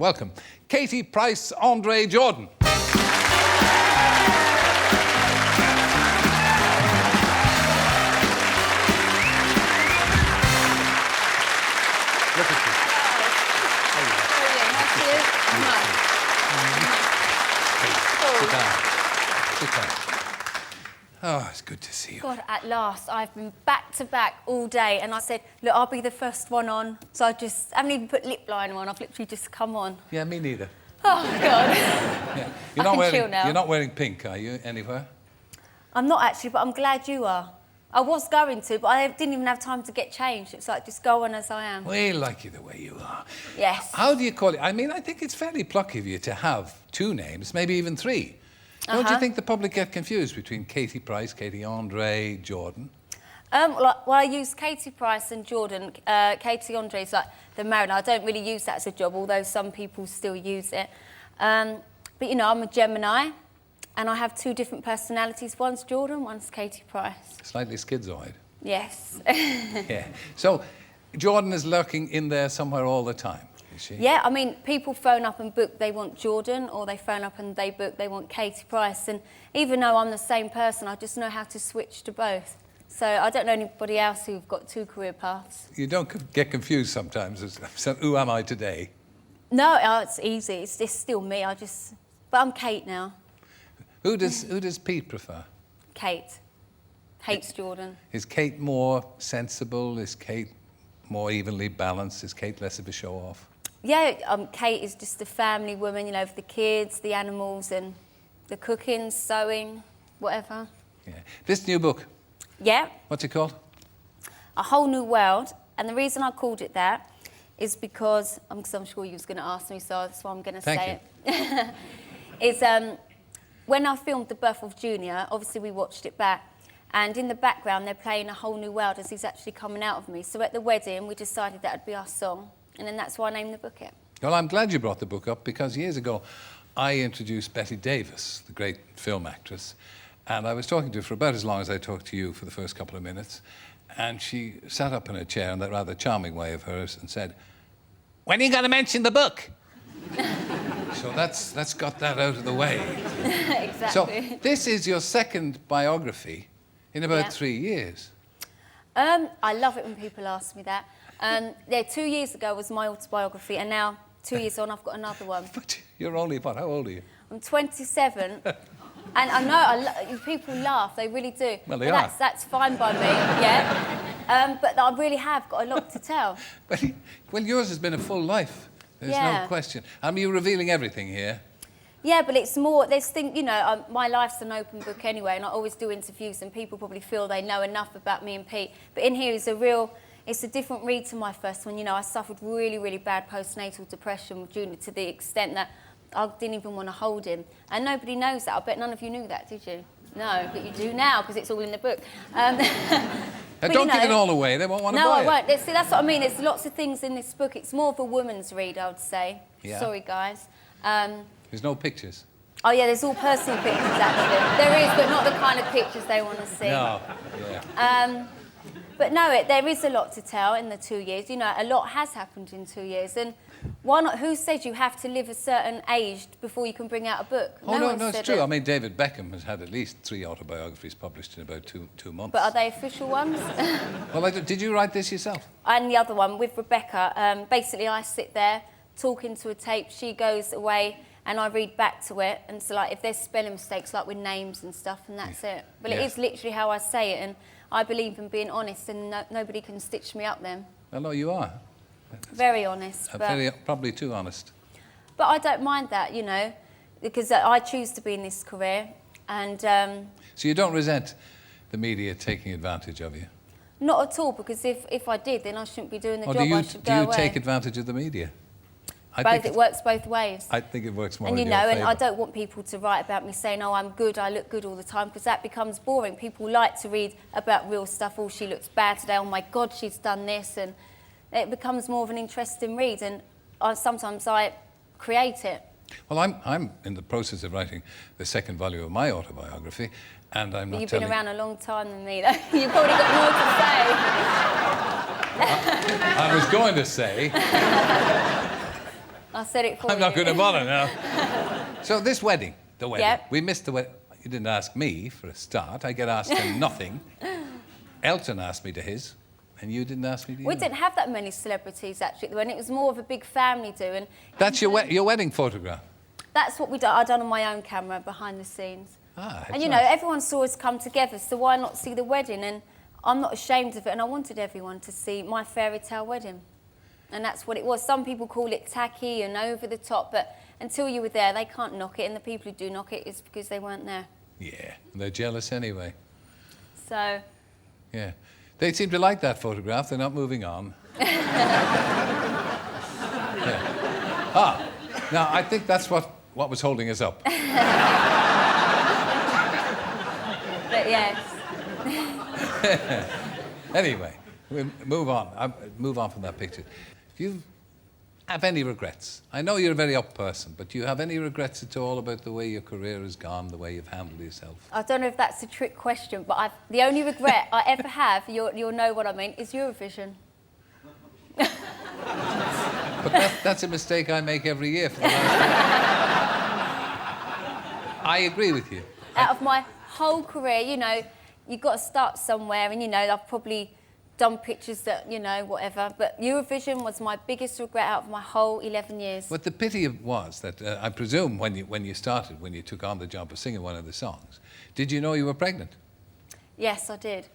welcome Katie Price Andre Jordan. Look at you. Sit down. Sit down. Oh, it's good to see you. God, at last. I've been back to back all day, and I said, look, I'll be the first one on. So I haven't even put lip liner on. I've literally just come on. Yeah, me neither. Oh, God. Yeah. Chill now. You're not wearing pink, are you, anywhere? I'm not actually, but I'm glad you are. I was going to, but I didn't even have time to get changed. It's like, just go on as I am. We like you the way you are. Yes. How do you call it? I mean, I think it's fairly plucky of you to have two names, maybe even three. Don't you think the public get confused between Katie Price, Katie Andre, Jordan? Well, I use Katie Price and Jordan. Katie Andre's like the married. I don't really use that as a job, although some people still use it. But, you know, I'm a Gemini, and I have two different personalities. One's Jordan, one's Katie Price. Slightly schizoid. Yes. Yeah. So, Jordan is lurking in there somewhere all the time, is she? Yeah, I mean, people phone up and book they want Jordan, or they phone up and they book they want Katie Price. And even though I'm the same person, I just know how to switch to both. So I don't know anybody else who've got two career paths. You don't get confused sometimes as, who am I today? No, it's easy. It's just still me. But I'm Kate now. Who does Pete prefer? Kate. Hates Jordan. Is Kate more sensible? Is Kate more evenly balanced? Is Kate less of a show-off? Yeah, Kate is just a family woman, you know, for the kids, the animals, and the cooking, sewing, whatever. Yeah. This new book. Yeah. What's it called? A Whole New World. And the reason I called it that is because I'm sure you was going to ask me, so that's why I'm going to say it. Is when I filmed The Birth of Junior, obviously we watched it back, and in the background they're playing A Whole New World as he's actually coming out of me. So at the wedding we decided that would be our song, and then that's why I named the book it. Well, I'm glad you brought the book up, because years ago I introduced Bette Davis, the great film actress, and I was talking to her for about as long as I talked to you for the first couple of minutes, and she sat up in her chair in that rather charming way of hers and said, "When are you going to mention the book?" So that's got that out of the way. Exactly. So this is your second biography in about 3 years. I love it when people ask me that. 2 years ago was my autobiography, and now 2 years on I've got another one. But you're only, what, how old are you? I'm 27. And I know people laugh, they really do. Well, they are. That's fine by me, yeah. But I really have got a lot to tell. Well, yours has been a full life. There's no question. I mean, you're revealing everything here. Yeah, but it's more, you know, my life's an open book anyway, and I always do interviews, and people probably feel they know enough about me and Pete. But in here is it's a different read to my first one. You know, I suffered really, really bad postnatal depression with Junior, to the extent that I didn't even want to hold him. And nobody knows that. I bet none of you knew that, did you? No, but you do now, because it's all in the book. Don't give it all away. They won't want to buy it. No, I won't. See, that's what I mean. There's lots of things in this book. It's more of a woman's read, I would say. Yeah. Sorry, guys. There's no pictures. Oh, yeah, there's all personal pictures, actually. There is, but not the kind of pictures they want to see. No, yeah. But no, there is a lot to tell in the 2 years. You know, a lot has happened in 2 years. And who said you have to live a certain age before you can bring out a book? Oh, no, it's true. I mean, David Beckham has had at least 3 autobiographies published in about two months. But are they official ones? Well, did you write this yourself? And the other one, with Rebecca, basically I sit there talking to a tape, she goes away, and I read back to it. And so, like, if there's spelling mistakes, like with names and stuff, and that's it. But it is literally how I say it, and I believe in being honest, and nobody can stitch me up then. Well, no, you are. Very honest. Probably too honest. But I don't mind that, you know, because I choose to be in this career, and... So you don't resent the media taking advantage of you? Not at all, because if I did, then I shouldn't be doing the job. I should go away. Do you take advantage of the media? It works both ways. I think it works more in your favour. And I don't want people to write about me saying, oh, I'm good, I look good all the time, because that becomes boring. People like to read about real stuff. Oh, she looks bad today. Oh, my God, she's done this. And it becomes more of an interesting read, and sometimes I create it. Well, I'm in the process of writing the second volume of my autobiography, and I'm not You've been around a long time than me, though. You've probably got more to say. I was going to say... I said it for you. I'm not going to bother now. So this wedding, the wedding. Yep. We missed the wedding. You didn't ask me for a start. I get asked to nothing. Elton asked me to his, and you didn't ask me to We yours. didn't have that many celebrities, actually, when it was more of a big family do. And That's your wedding photograph? that's what I done on my own camera, behind the scenes. Ah, And, you know, everyone saw us come together, so why not see the wedding? And I'm not ashamed of it, and I wanted everyone to see my fairy tale wedding. And that's what it was. Some people call it tacky and over the top, but until you were there, they can't knock it, and the people who do knock it is because they weren't there. Yeah, they're jealous anyway. So... Yeah. They seem to like that photograph. They're not moving on. Yeah. Ah, now I think that's what was holding us up. But yes. Anyway, we'll move on. Move on from that picture. Do you have any regrets? I know you're a very up person, but do you have any regrets at all about the way your career has gone, the way you've handled yourself? I don't know if that's a trick question, but the only regret I ever have, you'll know what I mean, is Eurovision. But that's a mistake I make every year for the last year. I agree with you. Out of my whole career, you know, you've got to start somewhere, and, you know, I've probably done pictures that, you know, whatever, but Eurovision was my biggest regret out of my whole 11 years. But the pity was that, I presume, when you started, when you took on the job of singing one of the songs, did you know you were pregnant? Yes, I did.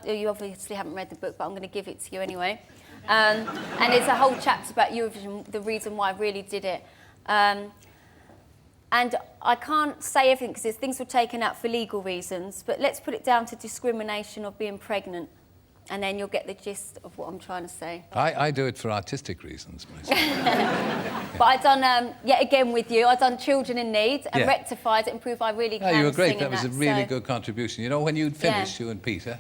You obviously haven't read the book, but I'm going to give it to you anyway. And there's a whole chapter about Eurovision, the reason why I really did it. And I can't say everything because things were taken out for legal reasons, but let's put it down to discrimination of being pregnant, and then you'll get the gist of what I'm trying to say. I do it for artistic reasons myself. But I done, yet again with you, I done Children in Need and Yeah. rectified it and proved I really can You were great. sing That in was a really good contribution. You know, when you'd finished, you and Peter,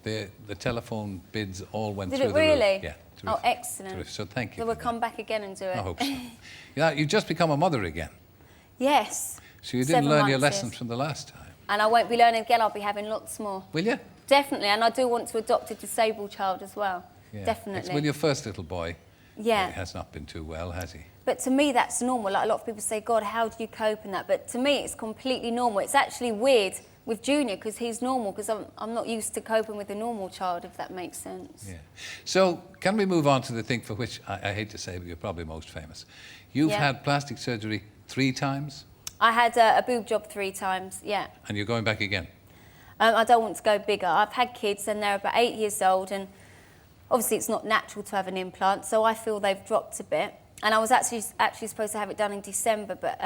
the telephone bids all went Did through it the roof. really? Yeah. Oh, Terrific. excellent. Terrific. So thank you. So for we'll that. come back again and do it. I hope so. You've just become a mother again. Yes. So you didn't 7 learn your months, lessons yes. from the last time. And I won't be learning again, I'll be having lots more. Will you? Definitely, and I do want to adopt a disabled child as well. Yeah. Definitely. Well, your first little boy Yeah. has not been too well, has he? But to me, that's normal. Like, a lot of people say, God, how do you cope in that? But to me, it's completely normal. It's actually weird with Junior because he's normal, because I'm not used to coping with a normal child, if that makes sense. Yeah. So can we move on to the thing for which I hate to say, but you're probably most famous. You've had plastic surgery 3 times? I had a boob job 3 times, yeah. And you're going back again? I don't want to go bigger. I've had kids and they're about 8 years old, and obviously it's not natural to have an implant, so I feel they've dropped a bit. And I was actually supposed to have it done in December, but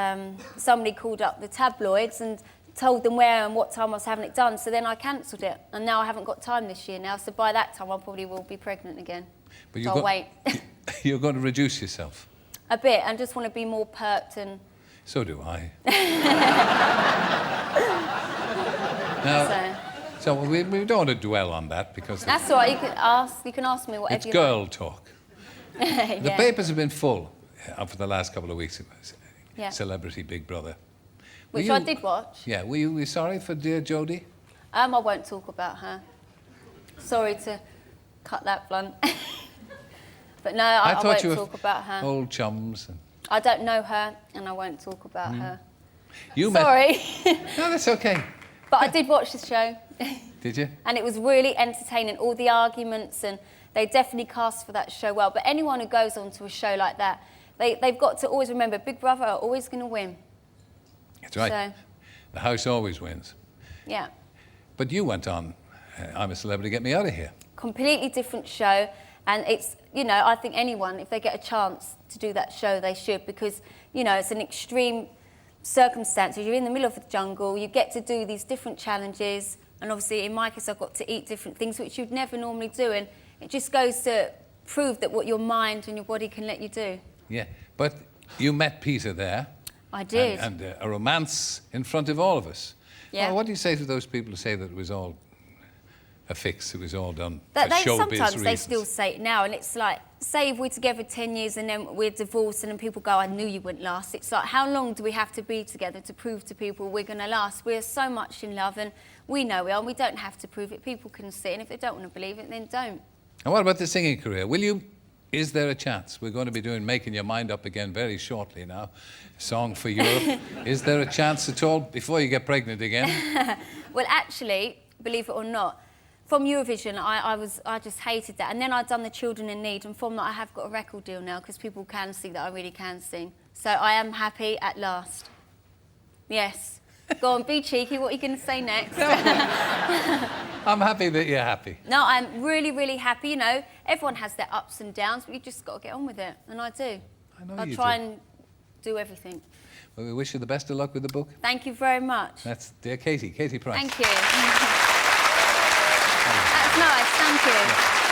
somebody called up the tabloids and told them where and what time I was having it done, so then I cancelled it. And now I haven't got time this year now, so by that time I probably will be pregnant again. But So I'll wait. You're going to reduce yourself? A bit, I just want to be more perked and... So do I. Now, so we don't want to dwell on that because... That's all right, you can ask me whatever it's you girl talk. like. The papers have been full for the last couple of weeks. Yeah. Celebrity Big Brother. Which I did watch. Yeah. Were you sorry for dear Jodie? I won't talk about her. Sorry to cut that blunt. But no, I won't talk about her. Old chums. I don't know her, and I won't talk about her. Sorry. Sorry. No, that's okay. But I did watch the show. Did you? And it was really entertaining, all the arguments, and they definitely cast for that show well. But anyone who goes on to a show like that, they've got to always remember, Big Brother are always going to win. That's right. So, The house always wins. yeah. But you went on, I'm a Celebrity, Get Me Out of Here. Completely different show. And it's, you know, I think anyone, if they get a chance to do that show, they should, because, you know, it's an extreme circumstances. You're in the middle of the jungle, you get to do these different challenges, and obviously in my case I've got to eat different things which you'd never normally do, and it just goes to prove that what your mind and your body can let you do. Yeah, but you met Peter there. I did. And a romance in front of all of us. Yeah. Well, what do you say to those people who say that it was all a fix, it was all done That for showbiz sometimes reasons? they still say it now, and it's like, say if we're together 10 years and then we're divorced and then people go, I knew you wouldn't last. It's like, how long do we have to be together to prove to people we're going to last? We're so much in love, and we know we are, and we don't have to prove it. People can see it, and if they don't want to believe it, then don't. And what about the singing career? Will you Is there a chance? We're going to be doing Making Your Mind Up again very shortly now. Song for Europe. Is there a chance at all before you get pregnant again? Well, actually, believe it or not, from Eurovision, I just hated that. And then I'd done The Children in Need, and from that I have got a record deal now because people can see that I really can sing. So I am happy at last. Yes. Go on, be cheeky. What are you going to say next? I'm happy that you're happy. No, I'm really, really happy. You know, everyone has their ups and downs, but you just got to get on with it. And I do. I know I you try do. and do everything. Well, we wish you the best of luck with the book. Thank you very much. That's dear Katie Price. Thank you. That's nice. Thank you.